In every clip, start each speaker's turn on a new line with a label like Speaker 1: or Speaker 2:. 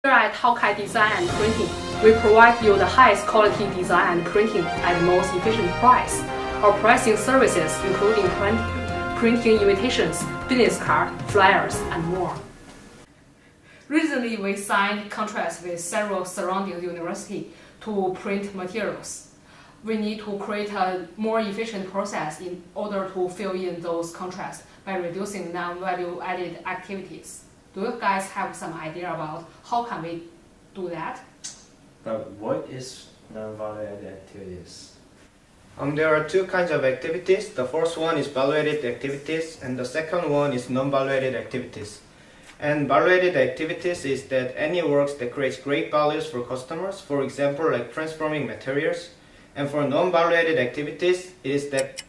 Speaker 1: Here at Hawkeye Design and Printing, we provide you the highest quality design and printing at the most efficient price. Our pricing services including printing invitations, business cards, flyers, and more. Recently, we signed contracts with several surrounding universities to print materials. We need to create a more efficient process in order to fill in those contracts by reducing non-value added activities. Do you guys have some idea about how can we do that?
Speaker 2: But what is non-value added activities?
Speaker 3: There are two kinds of activities. The first one is value-added activities, and the second one is non-value-added activities. And value-added activities is that any works that creates great values for customers, for example, like transforming materials. And for non-value-added activities, it is that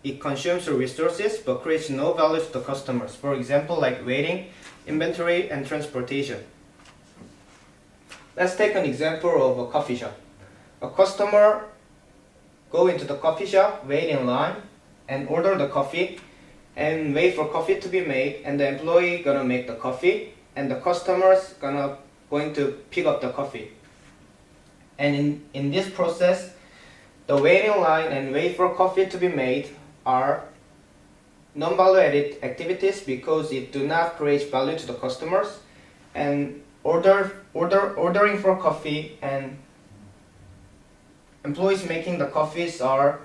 Speaker 3: it consumes resources but creates no value to the customers, for example, like waiting, inventory, and transportation. Let's take an example of a coffee shop. A customer go into the coffee shop, wait in line, and order the coffee, and wait for coffee to be made, and the employee gonna make the coffee, and the customers going to pick up the coffee. And in this process, the waiting line and wait for coffee to be made are non-value-added activities because it do not create value to the customers, and ordering for coffee and employees making the coffees are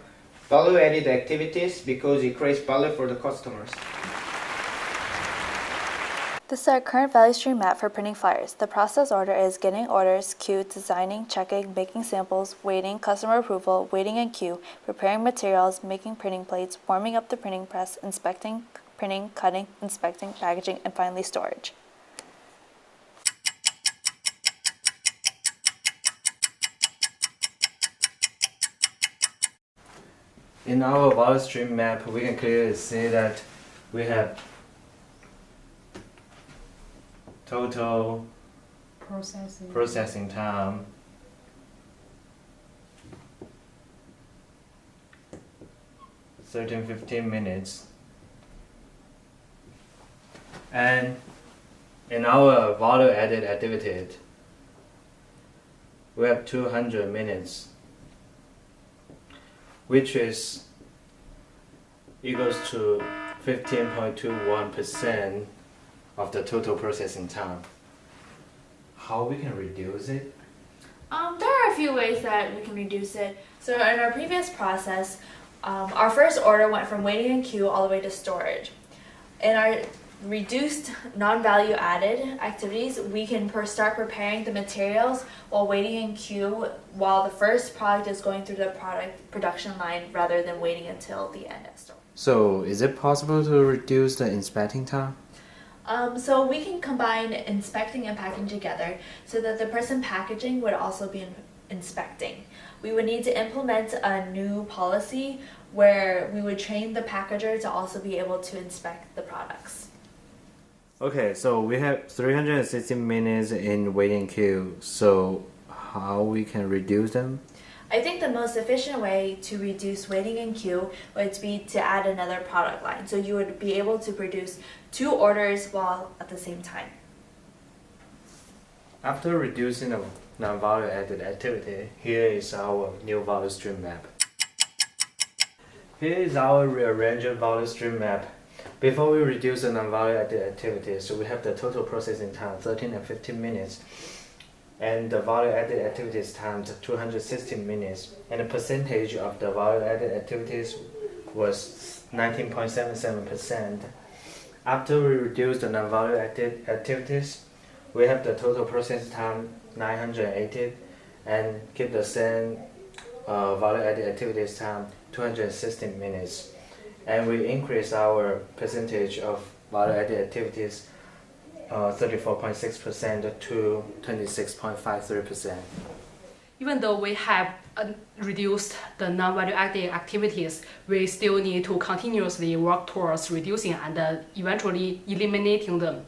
Speaker 3: value-added activities because it creates value for the customers.
Speaker 4: This is our current value stream map for printing flyers. The process order is getting orders, queue, designing, checking, making samples, waiting, customer approval, waiting in queue, preparing materials, making printing plates, warming up the printing press, inspecting, printing, cutting, inspecting, packaging, and finally storage.
Speaker 2: In our value stream map, we can clearly see that we have total processing time, (15 minutes), and in our value added activity, we have 200 minutes, which is equals to 15.21% of the total processing time. How we can reduce it?
Speaker 5: There are a few ways that we can reduce it. So in our previous process, our first order went from waiting in queue all the way to storage. In our reduced non-value added activities, we can start preparing the materials while waiting in queue while the first product is going through the production line rather than waiting until the end at store.
Speaker 2: So is it possible to reduce the inspecting time?
Speaker 5: So we can combine inspecting and packing together so that the person packaging would also be inspecting. We would need to implement a new policy where we would train the packager to also be able to inspect the products.
Speaker 2: Okay, so we have 360 minutes in waiting queue, so how we can reduce them?
Speaker 5: I think the most efficient way to reduce waiting in queue would be to add another product line. So you would be able to produce 2 orders while at the same time.
Speaker 2: After reducing the non-value added activity, here is our new value stream map. Here is our rearranged value stream map. Before we reduce the non-value added activities, so we have the total processing time 13 and 15 minutes. And the value added activities time 260 minutes, and the percentage of the value added activities was 19.77%. After we reduce the non-value added activities, we have the total processing time 980 and keep the same value added activities time 260 minutes, and we increase our percentage of value added activities 34.6% to 26.53%.
Speaker 1: Even though we have reduced the non-value added activities, we still need to continuously work towards reducing and eventually eliminating them.